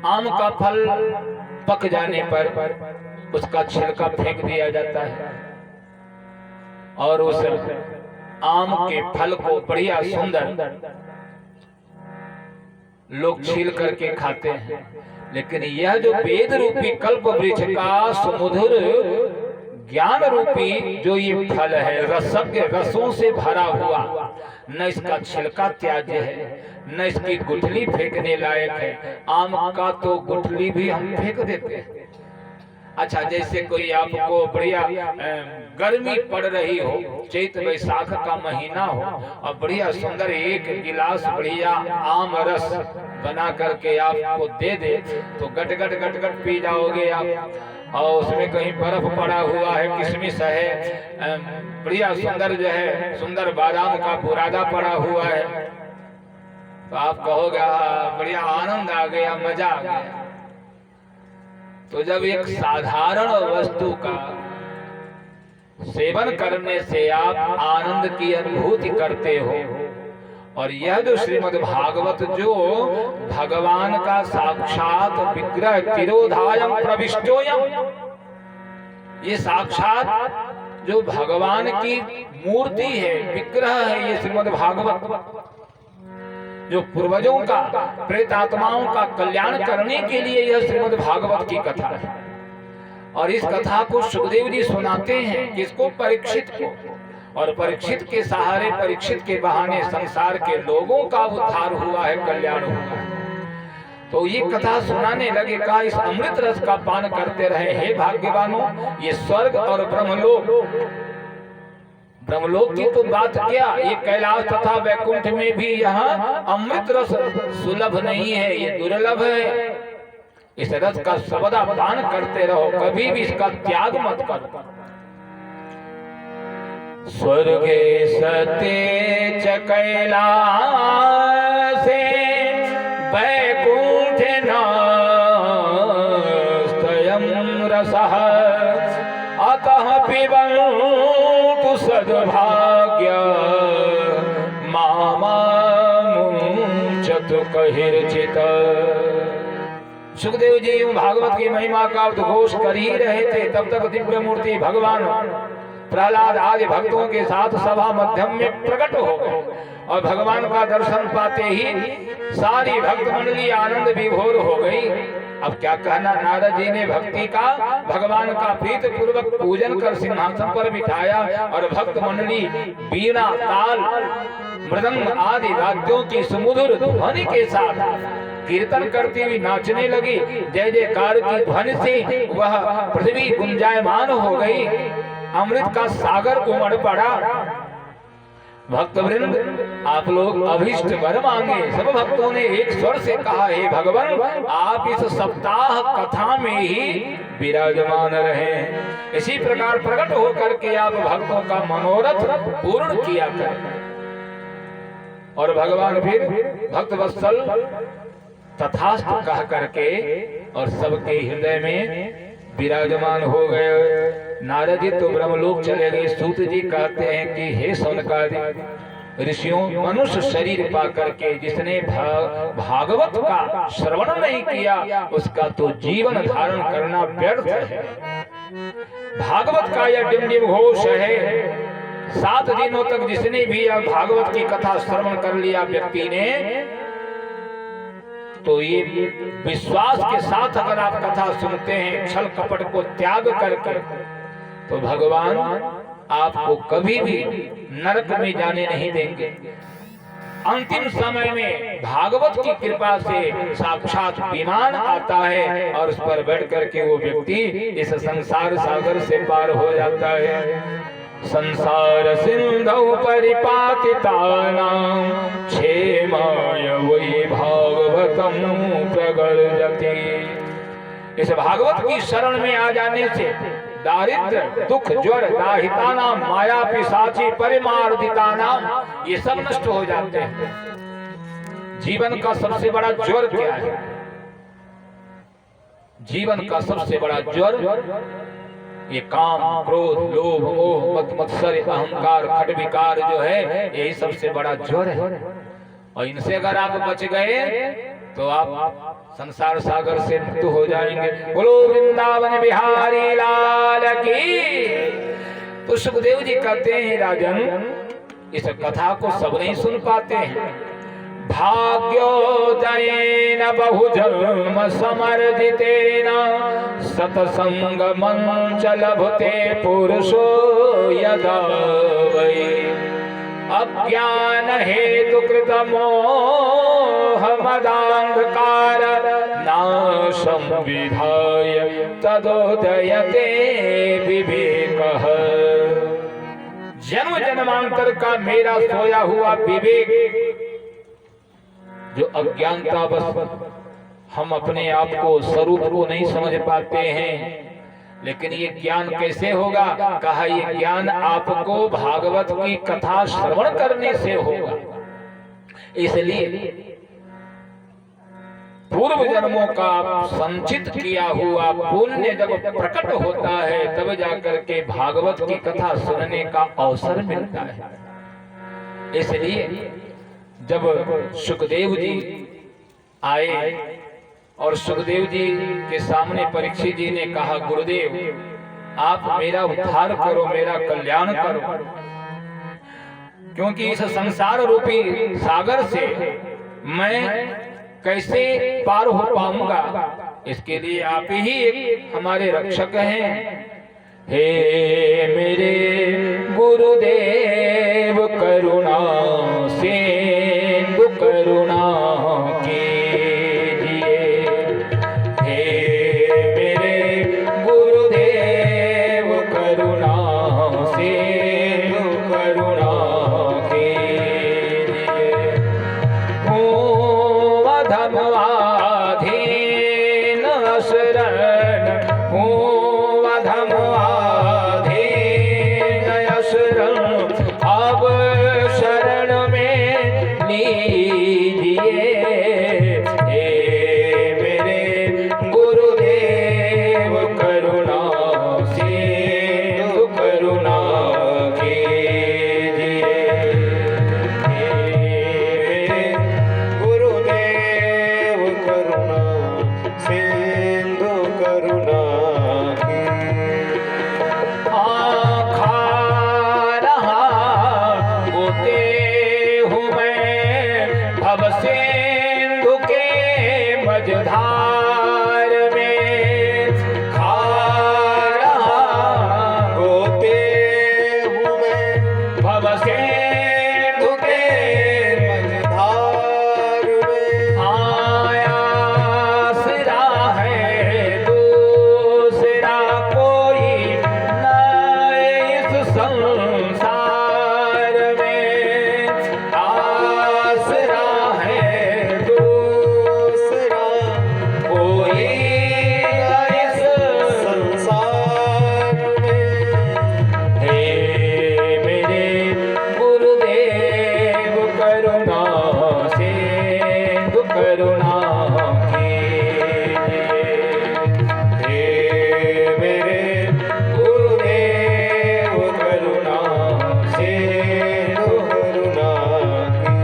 आम का फल पक जाने पर उसका छिलका फेंक दिया जाता है और उस आम के फल को बढ़िया सुंदर लोग छील करके खाते हैं। लेकिन यह जो वेद रूपी कल्प वृक्ष का सुमधुर ज्ञान रूपी जो ये फल है, रसज्ञ रसों से भरा हुआ, न इसका छिलका त्याज्य है, न इसकी गुठली फेंकने लायक है। आम का तो गुठली भी हम फेंक देते हैं। अच्छा, जैसे कोई आपको बढ़िया गर्मी पड़ रही हो, चैत वैशाख का महीना हो और बढ़िया सुंदर एक गिलास बढ़िया आम रस बना करके आपको दे दे तो गट गट गट गट पी जाओगे आप। और उसमें कहीं बर्फ पड़ा हुआ है, किशमिश है, बढ़िया सुंदर जो है सुंदर बादाम का बुरादा पड़ा हुआ है, तो आप कहोगे बढ़िया आनंद आ गया, मजा आ गया। तो जब एक साधारण वस्तु का सेवन करने से आप आनंद की अनुभूति करते हो, और यह जो श्रीमद् भागवत जो भगवान का साक्षात विग्रह तिरोधायम प्रविष्टोयम, ये साक्षात जो भगवान की मूर्ति है, विग्रह है, ये श्रीमद् भागवत जो पूर्वजों का प्रेतात्माओं का कल्याण करने के लिए यह श्रीमद् भागवत की कथा है। और इस कथा को सुखदेव जी सुनाते हैं किसको? परीक्षित को। और परीक्षित के सहारे, परीक्षित के बहाने संसार के लोगों का उद्धार हुआ है, कल्याण हुआ है। तो ये कथा सुनाने लगे, कहा इस अमृत रस का पान करते रहे हे भाग्यवानों। ये स्वर्ग और ब्रह्मलोक, ब्रह्मलोक की तो बात क्या, ये कैलाश तथा वैकुंठ में भी यहाँ अमृत रस सुलभ नहीं है, ये दुर्लभ है। इस रस का सर्वदा पान करते रहो, कभी भी इसका त्याग मत करो। स्वर्गे सते च कैलासे वैकुंठ नास्तयं रसः अतः पिबन्तु सद्भाग्य मामुञ्चतु कहिर्चित्। सुखदेव जी भागवत की महिमा का उद्घोष कर ही रहे थे, तब तक दिव्य मूर्ति भगवान प्रहलाद आदि भक्तों के साथ सभा मध्यम में प्रकट हो गए। और भगवान का दर्शन पाते ही सारी भक्त मंडली आनंद विभोर हो गई। अब क्या कहना, नारद जी ने भक्ति का भगवान का प्रीत पूर्वक पूजन कर सिंहासन पर बिठाया और भक्त मंडली वीणा ताल मृदंग आदि वाद्यों की सुमधुर ध्वनि के साथ कीर्तन करती हुई नाचने लगी। जय जयकार की ध्वनि से वह पृथ्वी गुंजायमान हो गई, अमृत का सागर उमड़ पड़ा। भक्तवृंद आप लोग अभिष्ट वर मांगे। सब भक्तों ने एक स्वर से कहा, हे भगवान आप इस सप्ताह कथा में ही विराजमान रहे। इसी प्रकार प्रकट होकर के आप भक्तों का मनोरथ पूर्ण किया करें। और भगवान फिर भक्त वत्सल तथास्तु कह करके और सबके हृदय में विराजमान हो गए। नारद जी तो ब्रह्मलोक चले गए। सूत जी कहते हैं कि हे सौनकादि ऋषियों, मनुष्य शरीर पा करके जिसने भागवत का श्रवण नहीं किया उसका तो जीवन धारण करना व्यर्थ है। भागवत का यह डिमडिम घोष है। 7 दिनों तक जिसने भी यह भागवत की कथा श्रवण कर लिया व्यक्ति ने, तो ये विश्वास के साथ अगर आप कथा सुनते हैं छल कपट को त्याग करके, तो भगवान आपको कभी भी नरक में जाने नहीं देंगे। अंतिम समय में भागवत की कृपा से साक्षात विमान आता है और उस पर बैठ करके वो व्यक्ति इस संसार सागर से पार हो जाता है। संसार सिंधु परिपातितानां क्षेमाय वै भागवतम प्रगर्जति। इस भागवत की शरण में आ जाने से दारिद्र दुख ज्वर दाहितानां माया पिशाची परिमार्दितानां ये सब नष्ट हो जाते हैं। जीवन का सबसे बड़ा ज्वर क्या है? जीवन का सबसे बड़ा ज्वर ये काम क्रोध लोभ मोह मत मत्सर अहंकार खट विकार जो है, यही सबसे बड़ा ज्वर है। और इनसे अगर आप बच गए तो आप संसार सागर से मुक्त हो जाएंगे। बोलो वृंदावन बिहारी लाल की। तो सुखदेव जी कहते हैं राजन, इस कथा को सब नहीं सुन पाते हैं। भाग्योदयेन बहुजन्म समर्जितेन सतसंग मंच लभते पुरुषो यदा वै अज्ञान हेतु कृत मोह मदांधकार नाशं विधाय तदोदयते विवेकः। जन्म जन्मांतर का मेरा सोया हुआ विवेक, जो अज्ञानता बस हम अपने आप को स्वरूप को नहीं समझ पाते हैं। लेकिन ये ज्ञान कैसे होगा? कहा ये ज्ञान आपको भागवत की कथा श्रवण करने से होगा। इसलिए पूर्व जन्मों का संचित किया हुआ पुण्य जब प्रकट होता है तब जाकर के भागवत की कथा सुनने का अवसर मिलता है। इसलिए जब सुखदेव जी आए और सुखदेव जी के सामने परीक्षित जी ने कहा, गुरुदेव आप मेरा उद्धार करो, मेरा कल्याण करो, क्योंकि इस संसार रूपी सागर से मैं कैसे पार हो पाऊंगा, इसके लिए आप ही एक हमारे रक्षक हैं। हे मेरे गुरुदेव करुणा सिंधु करुणा कीजिए। हे मेरे गुरुदेव करुणा सिंधु करुणा कीजिए। हूँ अधम आधीन शरण, हूँ अधम आधीन शरण, अब शरण में लीजिए। हे मेरे गुरुदेव करुणा सिंधु करुणा कीजिए। मेरे गुरुदेव करुणा सिंधु करुणा की। खा रहा होते हूँ मैं भव सिंधु के मझधार में। खा रहा होते हूँ मैं भव सिंधु के मझधार में। आया सिरा है दूसरा कोई न इस संसार में। आसरा है दूसरा कोई न इस संसार में। हे मेरे गुरुदेव करुणा सिंधु करुणा कीजिए। हे मेरे गुरुदेव करुणा सिंधु करुणा की।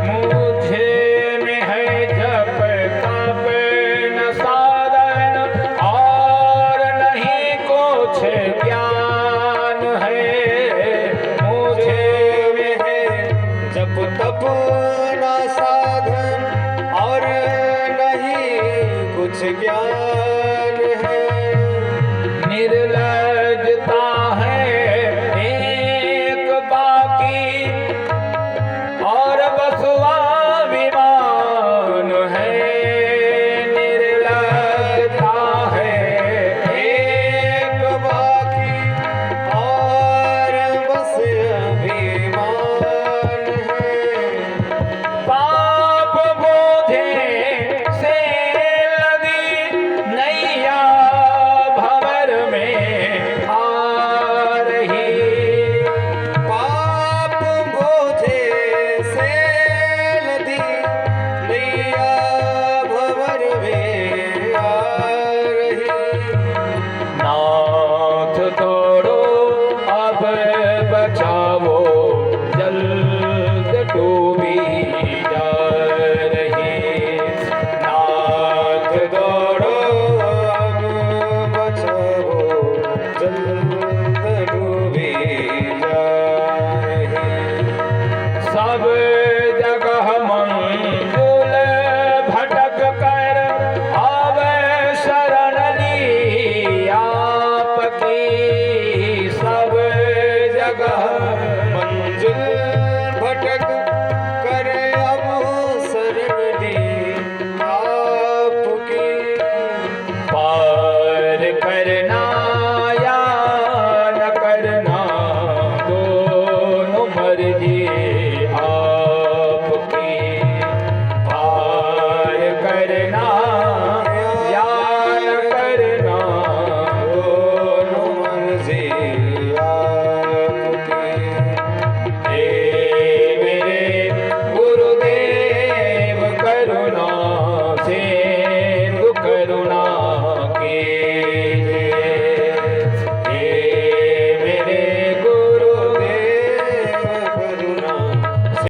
मुझे में है जप तप न साधन और नहीं कुछ ज्ञान है। मुझे में है जप तप ना साधन और नहीं कुछ ज्ञान